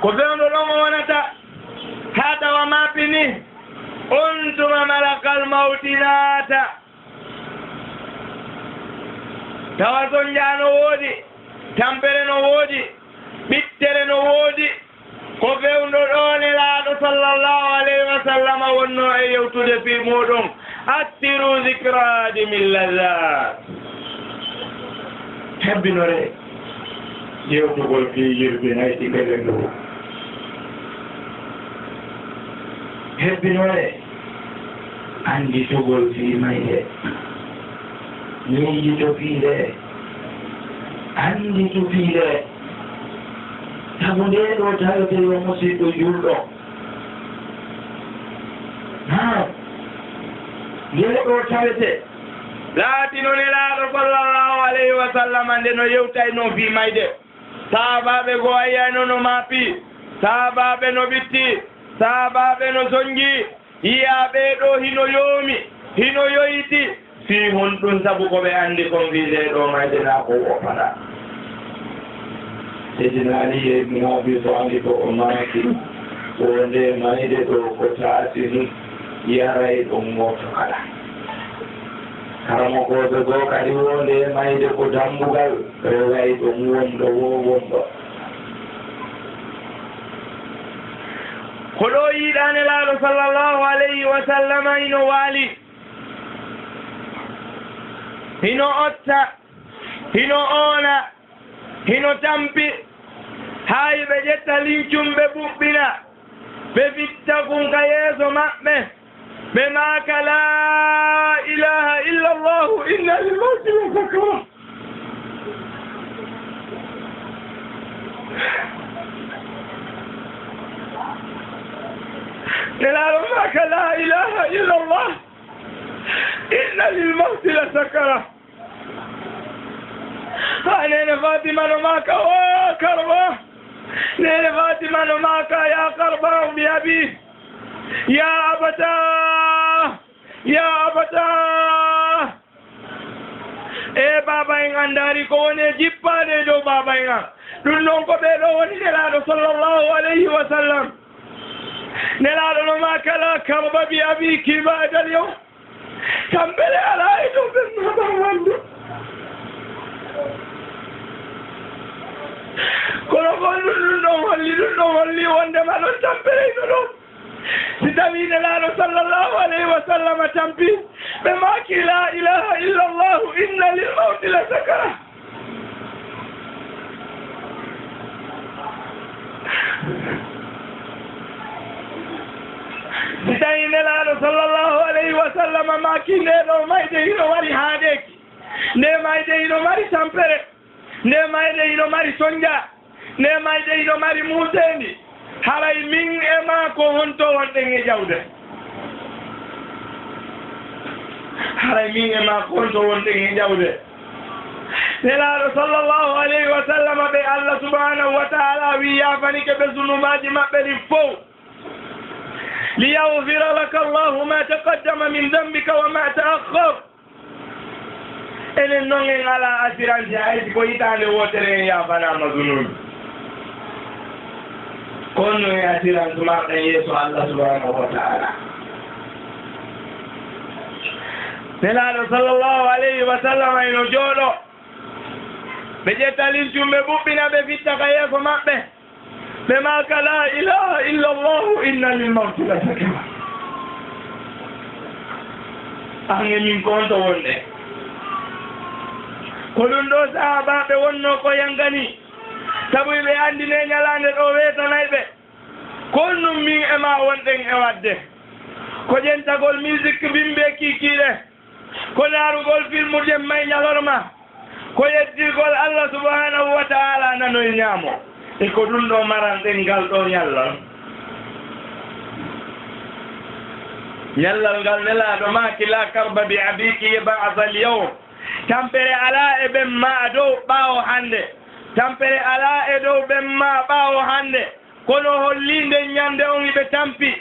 ko bewndo ɗon o wonata ha tawa mapini on tuma malakal mawti naata tawa sonja no woodi tampere no woodi ɓittere no woodi ko fewndo ɗo nelaaɗo sallallahu alayhi wa sallam wonno e yewtude fi muɗum attiru zicradi min lazat hebbinore yewtugol fi yirɓe nayti ɓele ɗo hebbinore anditugol fi mayde yeyito fiide anditu fiide sabu nde ɗo tawete yo musidɗo julɗo nde ɗo tawete laatino nelaaɗo sallallahu alayhi wa sallam nde no yewtayno fi mayde sahabaɓe go ayyano no maapi sahabaɓe no ɓitti sahabaɓe no sonji yiyaɓe ɗo hino yoomi hino yoyti fi hon ɗum sabu ko ɓe anndi kon wiide ɗo mayde na ko woppata Seydina Ali ibn Abi Talib o maaki wonde mayde ɗo ko taasini yaray ɗum woto kala karamokoɓe goo kadi wonde mayde ko dambugal reway ɗum wonɗo wo wonɗo ko ɗo yiɗane laaɗo sallallahu alayhi wa sallam ino waali hino otta hino oona hino tampi hay ɓe ƴetta lincum ɓe ɓuɓɓina ɓe fitta kun ka yeeso maɓɓe ɓe maaka la ilaha illa llahu inna lilmawti la sakara nelaaɗo maaka la ilaha illa llah inna lilmawti la sakara ha nene Fatima no maaka o karba nene Fatima no maaka ya karba bi abi ya abata e baba en andari ko woni jippade dow baba en ɗum noon ko ɓeɗo woni nelaaɗo sallallahu alayhi wa sallam nelaaɗo no maaka la karba bi abi kibadal yow tambele ala e dow ɓen baba wandu kono kon ɗum ɗon holli wondema ɗon tampereyno ɗon si tawi nelaaɗo sallallahu alayhi wa sallam tampi ɓe maaki la ilaha illa llahu inna lilmawti la sakara si tawi nelaaɗo sallallahu alayhi wa sallam maaki nde ɗo mayde hino wari haadeeki nde mayde hino mari tampere nde mayde hino mari sonja nde mayde hino mari muusendi haray min e ma ko honto wonɗen e ƴawde haray min e ma ko honto wonɗen e ƴawde nelaaɗo sallallahu alayhi wa sallam ɓe Allah subhanahu wa taala wi yafanike ɓe zunubaji maɓɓe ɗin fof liyawfira laka allahu ma taqaddama min dambika wa ma ta'akhkhar enen noon en ala assurance haysi ko hitande wotere en yafanama zunubi kono e assurance maɗa yeeso Allah subhanahu wa taala nelaaɗo sallallahu alayhi wa sallam eno jooɗo ɓe ƴetta lincum ɓe ɓuɓɓina ɓe fitta ka yeeso maɓɓe ɓe maaka la ilaha illa llahu inna lilmawti la sakara ange min ko on to wonɗe ko ɗum ɗo sahabaɓe wonno ko yangani sabu ɓe andine ñalande ɗo weetanayɓe konnum min e ma wonɗen e wadde ko ƴentagol musique bimɓe kikiɗe ko narugol filmu jemmay ñalorma ko yettigol Allah subhanahu wa taala nanoye ñaamo e ko ɗum ɗo maranɗen ngal ɗo ñallal ñallal ngal nelaaɗo maaki la karba bi abiki yeba'asa al yawm tampere ala e ɓen ma dow ɓaawo hannde tampere ala e dow ɓen ma ɓaawo hannde kono hollinde ñande on ɓe tampi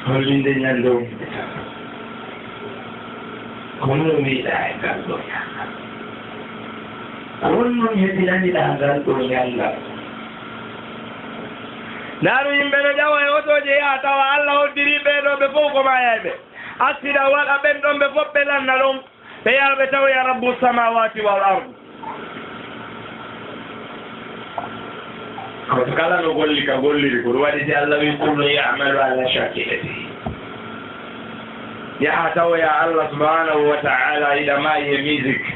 hollinde ñande on ɓe tampi kono wiiɗa e ngal ɗo ñallal wonnon heɓinaniɗa ngal ɗo ñalla naaru yimɓe no ƴawa e otoje yaha tawa Allah hoddiri ɓeɗo ɓe fof ko mayayɓe accident waɗa ɓen ɗon ɓe fof ɓe lanna ɗon ɓe yaha ɓe tawoya rabbu samawati wal ardu koto kala no golli ka golliri ko ɗum waɗi si Allah wi kullu yamalu ala shakilati yaha tawoya Allah subhanahu wa ta'ala ida maayi e musique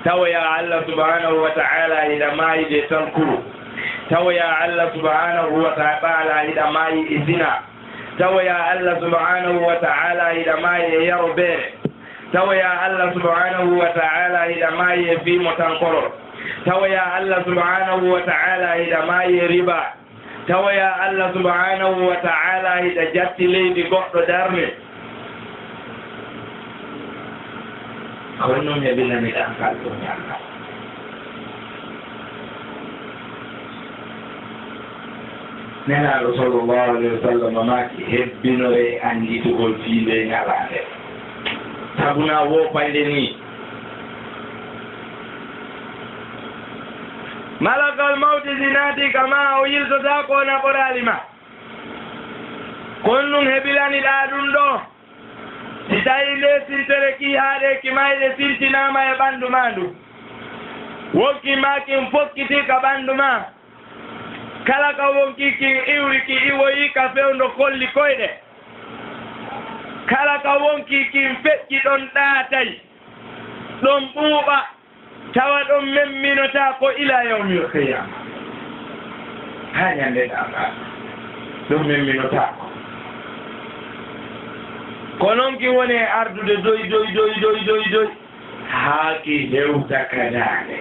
tawoya Allah subhanahu wa ta'ala ida maayi de tankuru tawoya Allah subhanahu wa ta'ala ida maayi e zina tawoya Allah subhanahu wa ta'ala ida maayi e yaro beere tawoya Allah subhanahu wa ta'ala ida maayi e fimo tankoro tawoya Allah subhanahu wa ta'ala ida maayi e riba tawoya Allah subhanahu wa ta'ala ida jatti leydi goɗɗo darne kono heɓinaniɗan kal ɗo ñalla nenaɗo sallllahu alayhi wa sallam maki hebbinore anditugol fiinde ñalande sabuna wopayde ni malakal mawti sinati kama o yiltota ko naɓoralima kon ɗum heɓilaniɗa ɗum ɗo si tawi lesintere ki haɗe ki mayɗe siltinama e ɓandu ma ndu wonki ma kin fokkiti ka ɓandu ma kala ka wonki kin iwri ki iwoyi ka fewndo kolli koyɗe kala ka wonki kin feƴƴi ɗon ɗaatay ɗon ɓuuɓa tawa ɗon memminota ko ila yawmil qiyama ha ñande ɗaga ɗon memminota ko noon ki woni e ardude doy haa ki hewta kadaane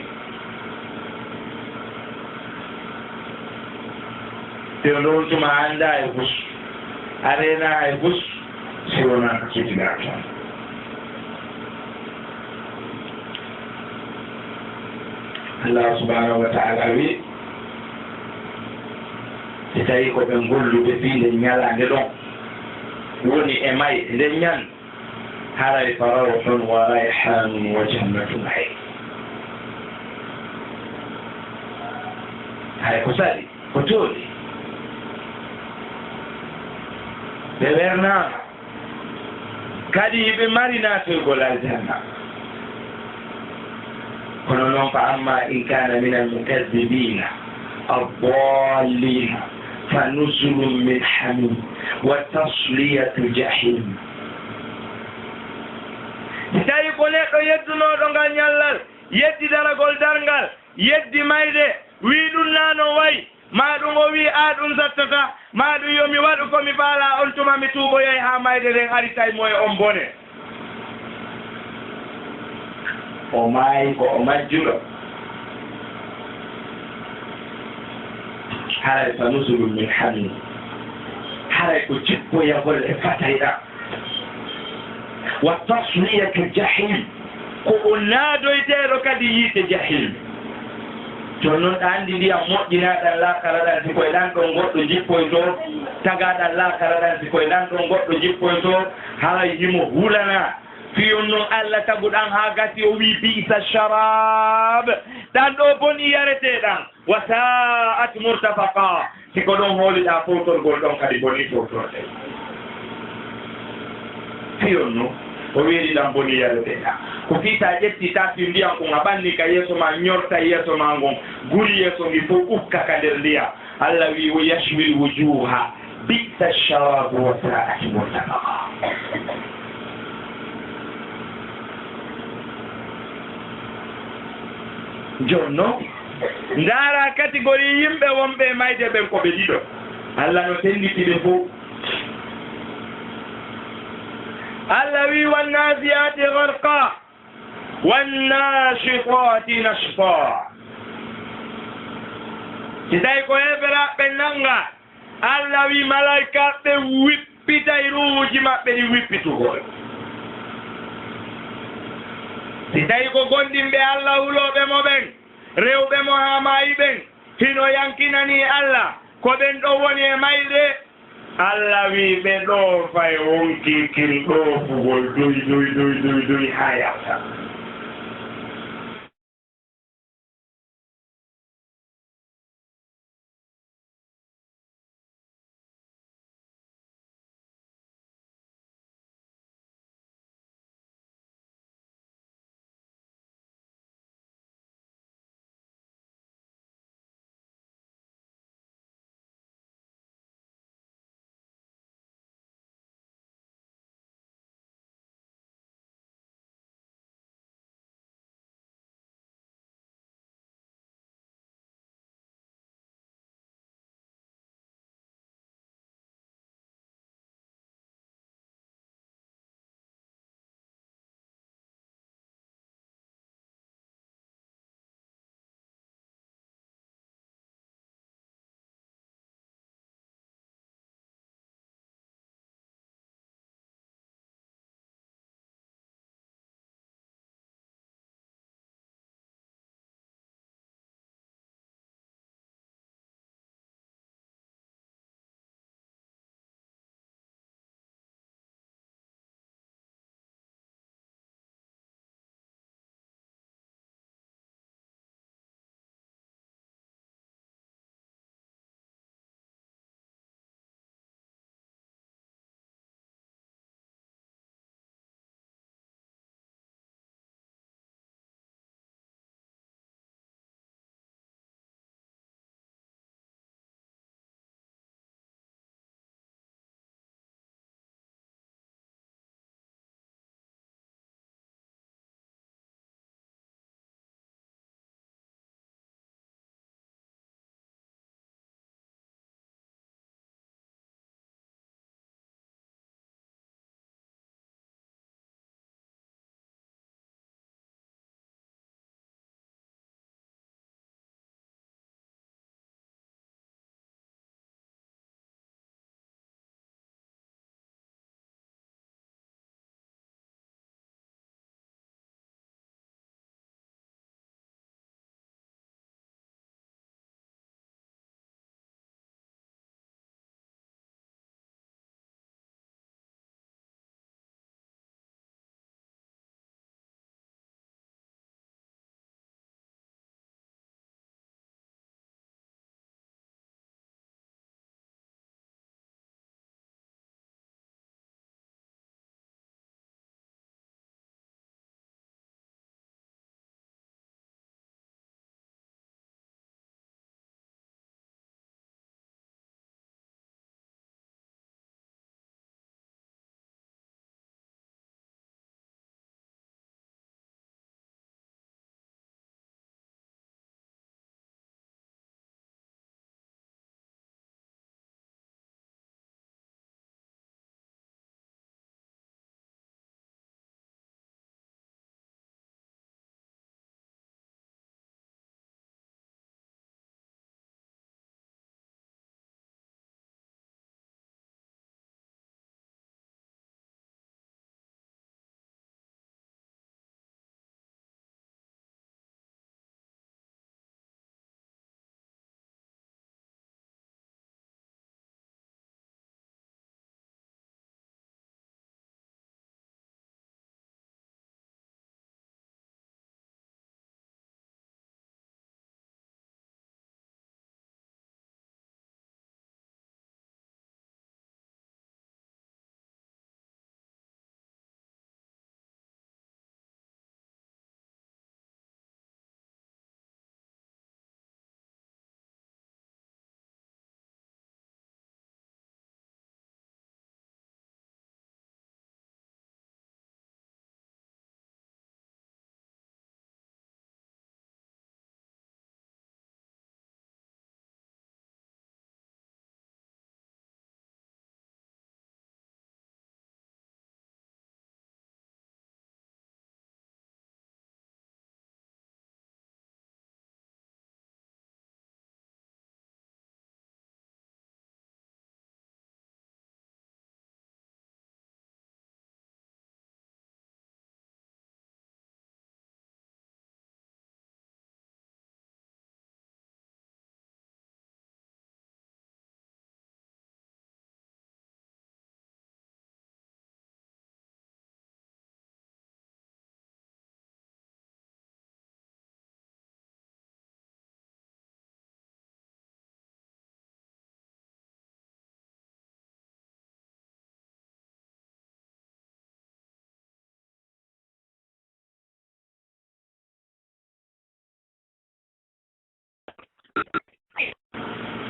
te ɗon tuma annda e bus a rena e bus si wona ko kitiɗa toon Allah subhanahu wa ta'ala wi si tawi ko ɓe golluɓe fiinde ñalande ɗon woni e may nde ñan haray farawhun wa rayhanun wa jannatu naim hay ko saɗi ko tooɗi ɓe wernama kadi ɓe mari naatoygol aljanna kono noon fa amma in kana min almukadibina addallina fa nusulum min hamim wa tasliyatu jahim tawi ko neɗɗo yeddunoɗo ngal ñallal yeddi daragol darngal yeddi mayde wi ɗum nano wayi ma ɗum o wi a ɗum sattata ma ɗum yomi waɗu komi faala on tuma mi tuuɓoyoy ha mayde nden ari tay moye on bone o maayi ko o majjuɗo haray fa nusulum min hamim haray ko jippoyagol e fatayɗa wa tasliyatu jahim ko o naadoyteɗo kadi yiite jahim jooni noon ɗa anndi ndiyam moƴƴinaɗan laakara ɗan si koye ɗan ɗon goɗɗo jippoyto tagaɗan laakara ɗan si koye ɗan ɗon goɗɗo jippoyto haray himo hulana fiyon noon Allah taguɗan ha gasi o wi bi'sa sharab ɗan ɗo boni yareteɗan wa sa'at murtafaqa siko ɗon hooliɗa fowtorgol ɗon kadi boni fowtorte fiyon noon o weeri ɗan boni yareteɗa ko fiita ƴetti tasi ndiyam kon a ɓanni ka yeeso ma ñorta yeeso ma ngon guri yeeso ngi fof ukka ka nder ndiyam Allah wi o yashwil wujuha bi'sa sharab wa sa'at murtafaqa jonno ndaara catégorie yimɓe wonɓe mayde ɓen ko ɓe ɗiɗo Allah no tenditiɓe fof Allah wi wannasiyati gharqa wannashitati nashta si tawi ko heɓeraɓe nanga Allah wi malaika ɓe wippitay ruuji maɓɓe ɗi wippitugol si tawi ko gonɗinɓe Allah huloɓe mo ɓen rewɓe mo ha maayi ɓen hino yankinani Allah ko ɓen ɗo woni e mayde Allah wi ɓe ɗo fay wonki kin ɗofugol doy ha yalta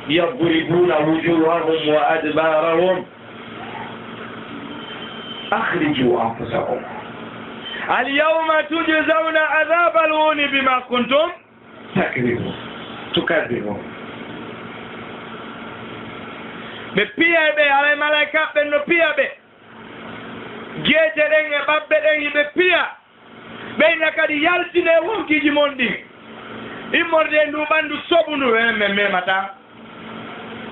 يضربون وجوههم وأدبارهم أخرجوا أنفسكم اليوم تجزون عذاب الهون بما كنتم تكذبون بپیا be ala malaika be no pia be jeje den e babbe den be pia be nakadi yaltine wonkiji mondi immorde ndu bandu sobunu me mata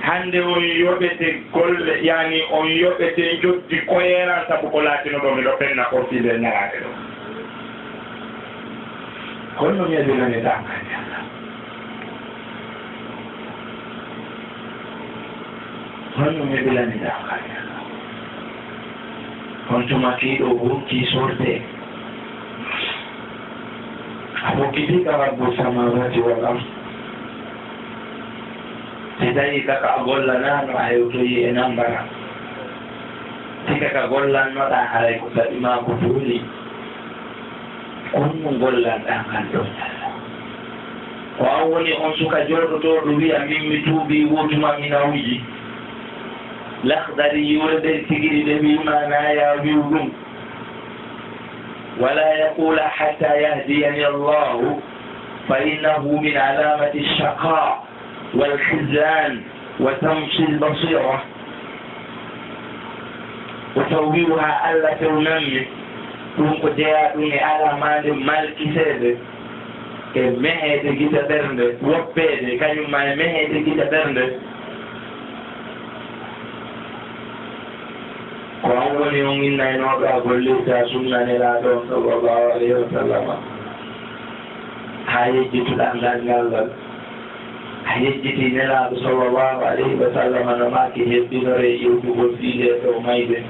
hande on yoɓete golle yani on yoɓete joddi koyeran sabu ko laatino ɗo miɗo penna ko fiide ñalaade ɗo honno miyadinani dankani allah honno miyadilani dankani allah on tumakiɗo wurti sorde a hokkitiga rabbu samawati wal ard tawi kaka gollanano a hewtoyi e nambara ti kaka gollannoɗa haray ko saɗi ma ko duuli konno gollanɗa kan ɗon allah o an woni on suka joɗotoɗo wiya min mi tuubi wutuma mi nawji lahdari yiwrede tigiɗi ɗe wima naya wiw ɗum wala yaqula hatta yahdiyani allahu fa innahu min alamati lchaqa والخزان وتمشي البصيرة وتوبيها ألا تنمي ونقو جاءتني على مال كسيد مهد جيتا برند وبيد كان يما مهد جيتا برند وأول يوم إنا نوضع كل سنة نلا صلى الله عليه وسلم هاي جيتو الأنجال yejjiti nelaaɗo sallllahu alayhi wa sallam no maaki hebbinore yewtugol fiile dow mayde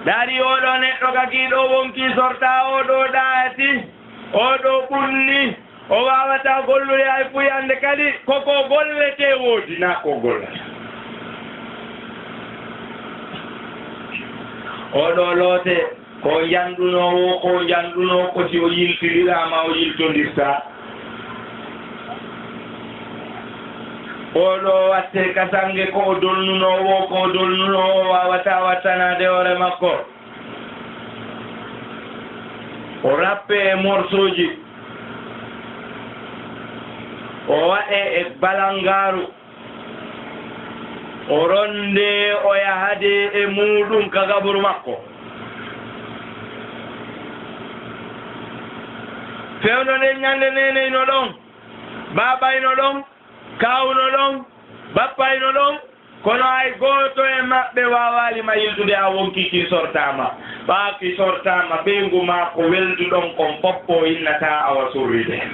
daari oɗo neɗɗo kakiiɗo wonki sorta oɗo ɗaati oɗo ɓurni o wawata gollude hay fuyande kadi koko gollete woodi na ko gollata oɗo loote ko janɗuno ko si o yiltirirama o yiltondirta oɗo watte kasange ko dolnunowo wawata wattanade hoore makko o rappe e morsoji o waɗe e balangaru o ronde o yahade e muɗum ka gaburu makko fewno nden ñande neneyno ɗon babayno ɗon kawno ɗon bappayno ɗon kono hay goto e maɓɓe wawalima yiltude a wonki ki sortama ɓa ki sortama ɓeygu ma ko weldu ɗon kon poppo innata awa surrideme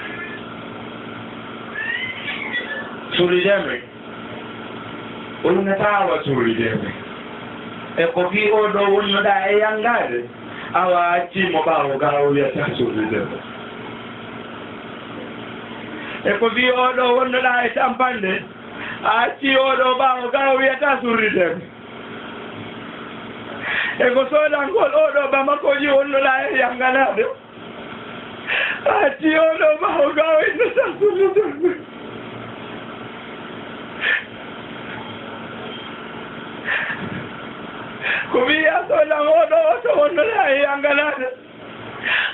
o innata awa surrideme e ko fi oɗo wonnoɗa e yangade awa accimo ɓawo gawo wiyata surrideme e ko fi oɗo wonnoɗa e tampande a acci oɗo ɓawo gawo wiyata surrideme e ko sodangol oɗo bamakoji wonnoɗa e yanganade a acci oɗo ɓawo gawo innata surrideme ko wiya sodan oɗo oto wonnoɗa e yanganade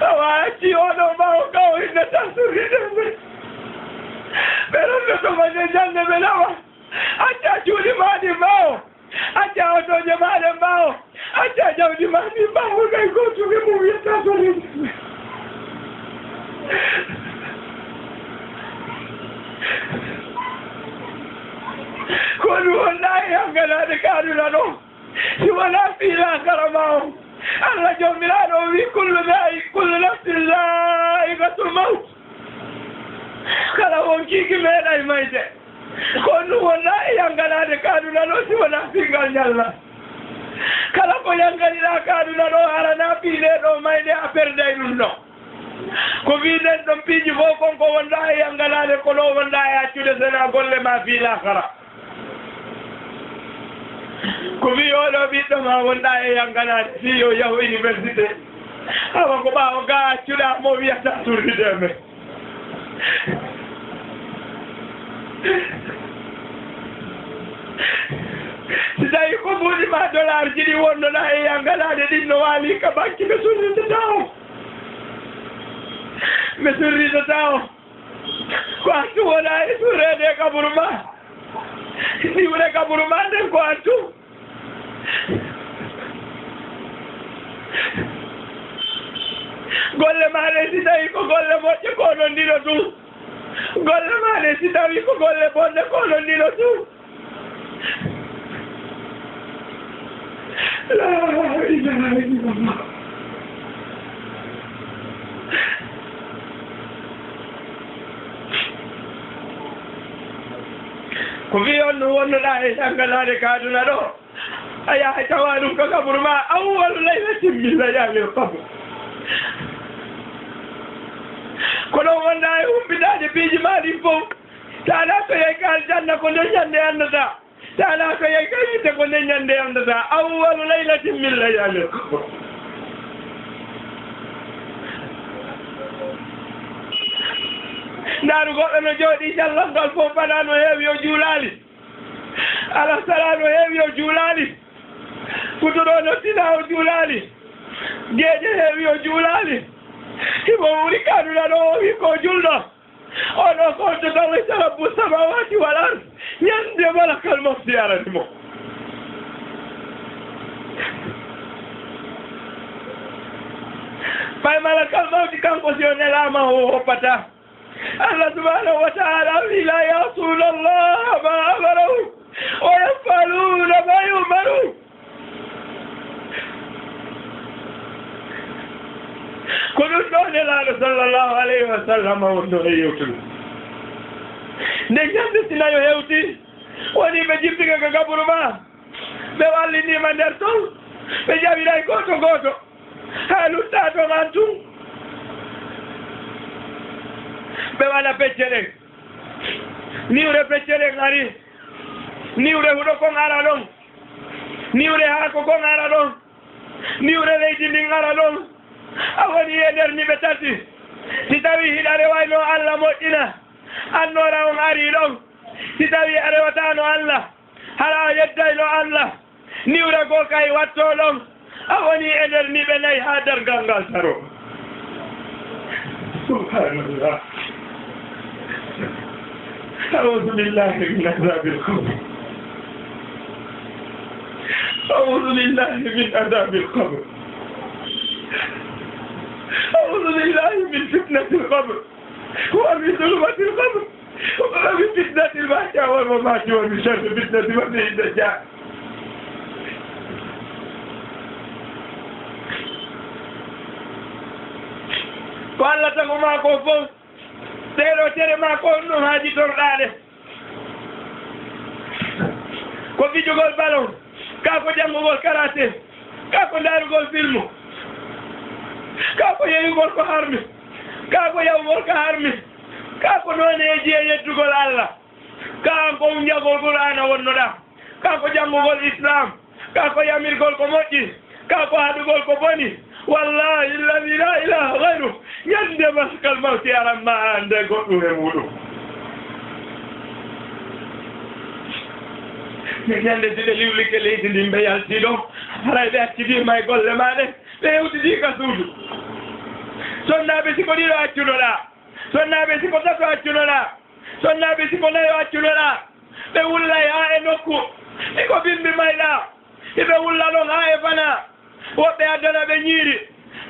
awa acci oɗo ɓawo gawo innata surrideme ɓeɗonno tomaje jande ɓe nawa acca cuuɗi maɗi mbawo acca otoje maɗe mbawo acca jawdi maɗi mbawo gay gotuge mum wiyata surrideme ko ɗum wonɗa e yanganade kaɗuna ɗo si wona fiila karama o allah jomiraɗo wi kullu nafsin laiqatul maut kala wonkiki meeɗay mayde ko ɗum wonɗa e yanganade kaɗuna ɗo si wona fingal ñalla kala ko yanganiɗa kaɗuna ɗo harana fiile ɗo mayde a perday ɗum ɗo ko wiɗen ɗon piiji fof konko wonɗa e yanganade ko ɗo wonɗa e accude sena golle ma fiila kara ko wi oɗo ɓiɗɗo ma wonɗa e yanganade si yo yahu université awa ko ɓawo ga accuɗa mo wiyata surrideme si tawi ko buuɗima dollar jiɗi wonnoɗa e yangalade ɗin no waali ka banque ɓe surridata o ɓe surridata o ko antu wona e surrede kaburu ma siwre kaburu ma nden ko antu golle maɗe si tawi ko golle moƴƴe ko non ndino tu golle maɗe si tawi ko golle bonɗe ko non ndino tu la ilaha illallah ko wi on no wonnoɗa e sangalade kaduna ɗo a yaha tawa ɗum ko kaburu ma awwalu laylatin min layalil qadr ko ɗon wonda e humpitade piiji ma ɗin fof tala so yey ka aljanna ko nde ñande andata tala so yey ka yitte ko nde ñande andata awwalu laylatin min layalil qadr ndaaru goɗɗo no jooɗi jallal ngal fof mbaɗa no heewi o juulaali ala sala no heewi o juulaali futuɗo no tina o juulaali geeƴe heewi o juulaali himo wuri kaduna ɗo o wi ko julɗo oɗo konto tawita rabbu samawati wal ard ñande malakal mofti arani mo ɓay malakal mawti kanko si o nelama o hoppata Allah subhanahu wa ta'ala la ya'suna Allah ma amaru wa yaf'aluna ma yu'maru ko ɗum ɗo nelaɗo sallallahu alayhi wa sallam wonno e yewtude nde ñande sinayo hewti woni ɓe jibtiga ko gaburu ma ɓe wallinima nder ton ɓe jawiray goto goto ha lutta ton an tun ɓe waɗa pecce ɗen niwre pecce ɗen ari niwre huɗo kon ara ɗon niwre haako kon ara ɗon niwre leydi ndin ara ɗon a woni e nder niɓe tati si tawi hiɗa rewayno Allah moƴƴina annora on ari ɗon si tawi a rewatano Allah hara yeddayno Allah niwre goo kay watto ɗon a woni e nder niɓe nayi ha dargal ngal taro subhanallah أعوذ بالله من عذاب القبر أعوذ بالله من عذاب القبر أعوذ بالله من فتنة القبر ومن ظلمة القبر ومن فتنة المحيا والممات ومن شر فتنة المسيح الدجال قال لكم ما كفوا teɗo tere ma ko ɗum haaji torɗaɗe ko fijugol ballon ka ko janngugol karaté ka ko daarugol filmu ka ko yeyugol ko harmi ka ko yawgol ko harmi ka ko nooneji e yeddugol Allah ka ko njagol Qur'ana wonnoɗa ka ko janngugol islam ka ko yamirgol ko moƴƴi ka ko haɗugol ko boni wallahi alladi la ilaha gayru ñande maskal mawti aran ma ande goɗɗum e muɗum ñande siɗe liwlike leydi ndin ɓe yalti ɗo haray ɓe accidima e golle maɗe ɓe hewtidi ka suudu sonnaɓe siko ɗiɗo accunoɗa sonnaɓe siko tato accunoɗa sonnaɓe siko nayo accunoɗa ɓe wullay ha e nokku iko bimbi mayɗa iɓe wulla ɗon ha e fana woɓɓe addana ɓe ñiiri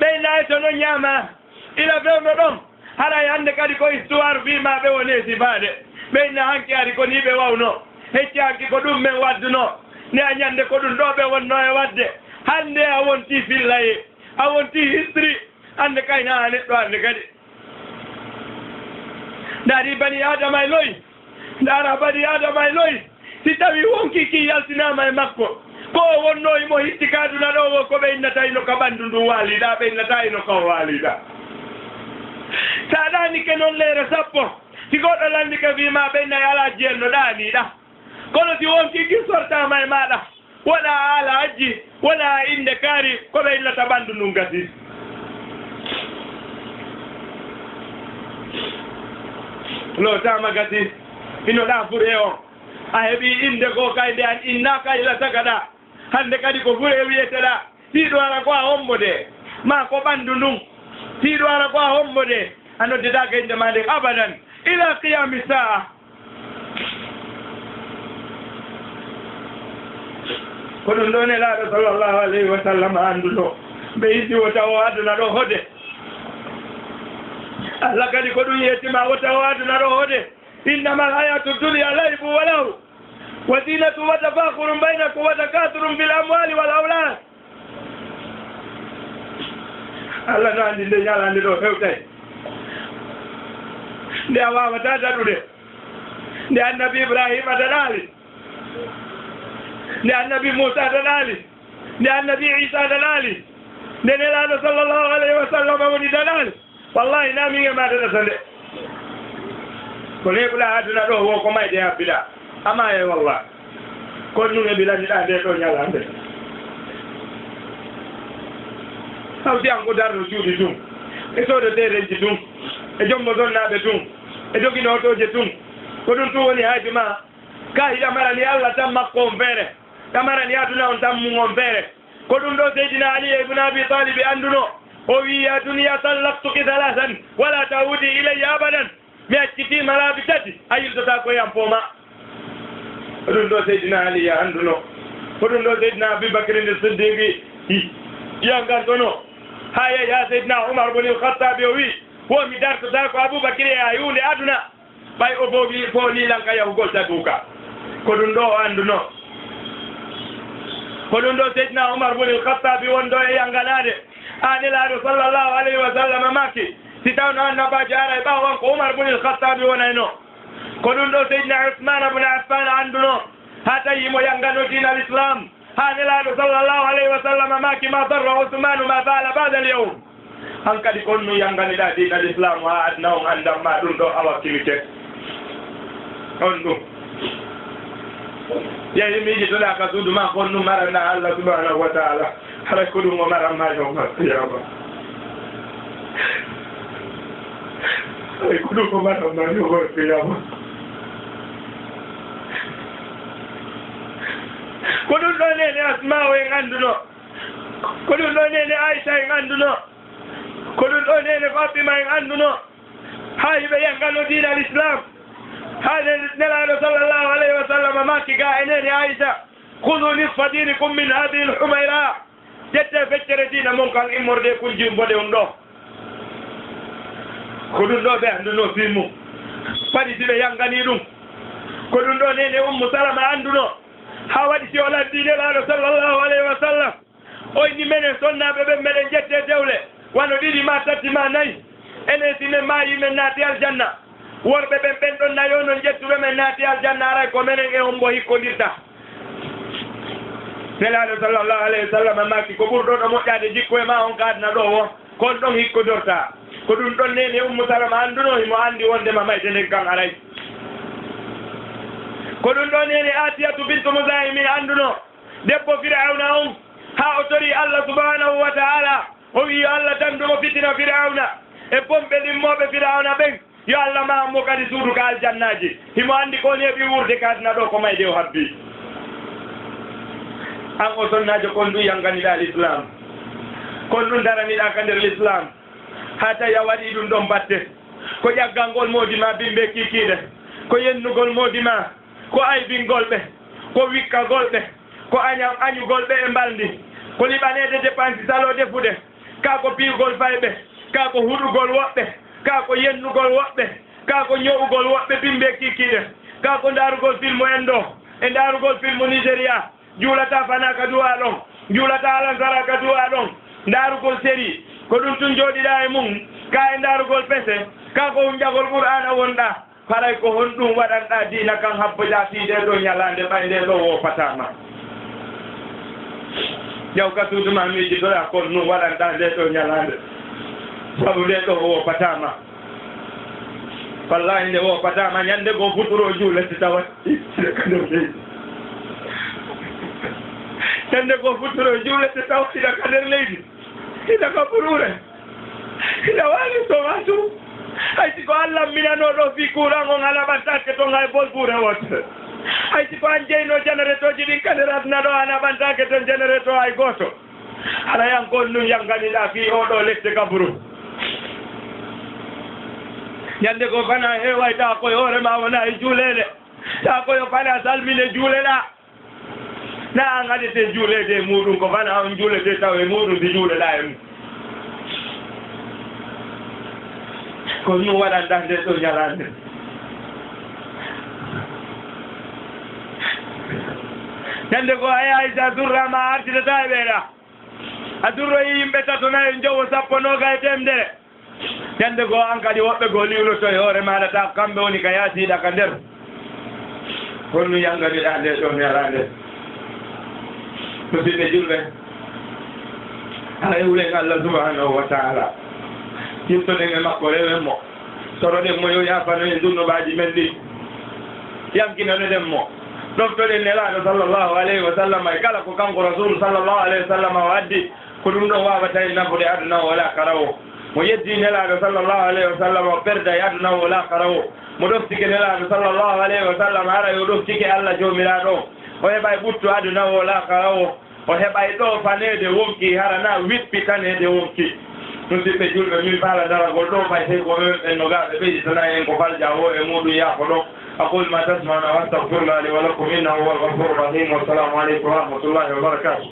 ɓey nayi to non ñaama ila fewno ɗon haray hannde kadi ko histoire wima ɓe woni sifaade ɓeyna hanki ari ko ni ɓe wawno hecci hanki ko ɗum men wadduno ne a ñande ko ɗum ɗo ɓe wonno e wadde hannde a wonti fillaye a wonti history hannde kayna ha neɗɗo hannde kadi ndaari bani adama e loyi ndaara bani adama e loyi si tawi wonki ki yaltinama e makko ko wonno imo hitti kaduna ɗo wo ko ɓe innatayno ka ɓanndu ndu waaliɗa ɓe innatayno ko waaliɗa sa ɗani ke noon leere sappo si goɗɗo landi ka wima ɓe nayi ala jeenno ɗaniɗa kono si wonki gisortama e maɗa wona ala ajji wona inde kaari ko ɓe innata ɓanndu ndun gasi lotama gasi ino ɗa fure o a heɓi inde ko kayde an inna kayla tagaɗa hande kadi ko fure wiyeteɗa tiiɗo ara ko a hombode ma ko ɓanndu ndun tiiɗo ara ko a hombode a noddetake inde ma nden abadan ila qiyami saa ko ɗum ɗo nelaaɗo sallllahu alayhi wa sallam annduɗo ɓe yiddi wota o aduna ɗo hode Allah kadi ko ɗum yettima wota o aduna ɗo hode innama alhayatu dunya laybu wa lahu wa zinatu wa tafakhurun baynakum wa takathurun fil amwali wal awlad Allah no andi nde ñalande ɗo fewtay nde a wawata daɗude nde annabi ibrahima daɗali nde annabi Musa daɗali nde annabi Isa daɗali nde nelaɗo sallllahu alayhi wa sallam woni daɗali wallahi naminge ma daɗata nde ko leɓuɗa aduna ɗo wo ko mayde habbiɗa ama e wallah kon nun e ɓilaniɗa nde ɗo ñalande hawti an ko darno cuuɗi tun e soodo dereji tun e jombo donnaɓe tun e joginotoje tun ko ɗum tun woni haydi ma ka hiɗa marani Allah tan makko on feere kamarani aduna on tan mum on feere ko ɗum ɗo seydina Ali ibn Abi Talib anduno o wi ya duniya tallaqtuki halasan wala tawudi ilayya abadan mi accitima laabi tati a yiltota ko yam pooma ko ɗum ɗo seydina Ali anduno ko ɗum ɗo seydina Aboubacry nde Siddiqi yangantono ha yehi ha seydina Umar boni Khattabi o wi wo mi dartota ko Aboubacry e a yunde aduna ɓay o bo wi fo lilanka yahugol tabuka ko ɗum ɗo o anduno ko ɗum ɗo seydina Umar boni Khattabi wonɗo e yanganade anelaɗo sallllahu alayhi wa sallam maki si tawno annabaji ara e ɓawan ko Umar boni Khattabi wonayno ko ɗum ɗo seydina Usmane bne Affan anduno ha tawimo yangano dina l' islam ha nelaɗo sallllahu alayhi wa sallam maki ma darra Usmanu ma faala bada l yawm han kadi kon nu yanganiɗa dina l' islam ha adna on andamma ɗum ɗo awakkilite on ɗum yehi miijitoɗa ka suudu ma kon nu maranna Allah subhanahu wa taala haray ko ɗum o maranma yawma qiyama haray ko ɗum o maranma yawma qiyama ko ɗum ɗo nene Asma o en anduno ko ɗum ɗo nene Aisha en anduno ko ɗum ɗo nene Fatima en anduno ha yiɓe yangano dina l' islam ha nelaɗo sallllahu alayhi wa sallam maki ga enene Aisha hudu nisfa dinikum min hadihi l humayra jette feccere dina mon kan immorde kun jimboɗe on ɗo ko ɗum ɗo ɓe anduno filmu paɗi siɓe yangani ɗum ko ɗum ɗo nene Ummu Salama anduno ha waɗi si o laddi nelaɗo sallllahu alayhi wa sallam oyni menen sonnaɓe ɓe meɗen jette dewle wano ɗiɗi ma tati ma nayyi enen si men mayi men naati aljanna worɓe ɓen ɓen ɗon nayo non jettuɓe men naati aljanna aray ko menen e on mbo hikkodirta nelaɗo sallllahu alayhi wa sallam maki ko ɓurɗo ɗo moƴƴade jikku e ma on kadna ɗo wo kon ɗon hikkodorta ko ɗum ɗon nene Ummu Salama anduno himo andi wondema mayde nden kan aray ko ɗum ɗo nene Atiyatu bintu Muzahimi anduno debbo Firawna on ha o tori Allah subhanahu wa ta'ala o wi Allah dandumo fitina Firawna e pomɓe ɗimmoɓe Firawna ɓen yo Allah mahammo kadi suudu ka aljannaji himo andi ko heeɓi wurde kadna ɗo ko mayde o habbi an o sonnajo kon ɗum yanganiɗa l'islam kon ɗum daraniɗa ka nder l'islam ha tawi a waɗi ɗum ɗon batte ko ƴaggal ngol moodi ma bimɓe kikiɗe ko yennugol moodi ma ko aybingol ɓe ko wikkagol ɓe ko añugol ɓe e mbaldi ko liɓanede dépense salo defude ka ko piigol fayɓe ka ko huɗugol woɓɓe ka ko yennugol woɓɓe ka ko ño'ugol woɓɓe bimɓe kikiɗe ka ko darugol filmu en ɗo e darugol filmu Nigéria juulata fana ka duwa ɗon juulata alansara ka duwa ɗon darugol série ko ɗum tun jooɗiɗa e mum ka e darugol pese ka ko hunjagol Qur'ana wonɗa haray ko hon ɗum waɗanɗa diina kan habboja fiide ɗo ñalande ɓayde ɗo wopatama jaw ka suuduma miijitoɗa kon nu waɗanɗa nde ɗo ñalande sabu nde ɗo wopatama wallahi nde wopatama ñande go futuro juulete tawa ñande go futuro juulete taw ina ka nder leydi ina ka ɓurure ina waali soma tum hayti ko Allah minanoɗo fi courant on alaɓantake to ngay bol ɓuure wotte hayti ko an jeyno générateur ji ɗin kadi ratnaɗo alaɓantake ton générateur hay goto ala yankon num yanganiɗa fi oɗo lette kabru ñande ko fana heway ta koye hoorema wona e juulede ta koyo fana salmine juuleɗa na an haɗete juulede e muɗum ko fana on juulede taw e muɗum si juuleɗa e mum ko ɗum waɗanta nde ɗo ñalande ñande ko ayaysa durrama artitata e ɓeeɗa a durroyi yimɓe tato nayi jowo sappo noga e temdere ñande ko an kadi woɓɓe goo liwloto e hoore maɗa ta kamɓe woni ka yaasiɗa ka nder kono nu yanganiɗa nde ɗo ñalande musidɓe julɓe ala ewlen Allah subhanahu wa taala yimtoɗen e makko rewen mo toroɗen mo yo yafano en dunnoɓaji men ɗi yamkinanoɗen mo ɗoftoɗen nelaɗo sallllahu alayhi wa sallam e kala ko kanko rasulu sallllahu alayhi wa sallam o addi ko ɗum ɗon wawata e nafude aduna o wala karawo mo yeddi nelaɗo sallllahu alayhi wa sallam o perda e aduna o wala karawo mo ɗoftike nelaɗo sallllahu alayhi wa sallam ara yo ɗoftike Allah jomiraɗo o heɓa e ɓuttu aduna o wala karawo o heɓa e ɗo fanede wonki harana wippitanede wonki musidɓe julɓe min faala daragol ɗo fay tawi ko men nogaɓe ɓeydi tana en ko falja o e muɗum yaafo ɗo aqul ma tasma'una wa astaghfirullah li wa lakum innahu huwal ghafurur rahim wa assalamu aleykum wa rahmatullahi wa barakatuh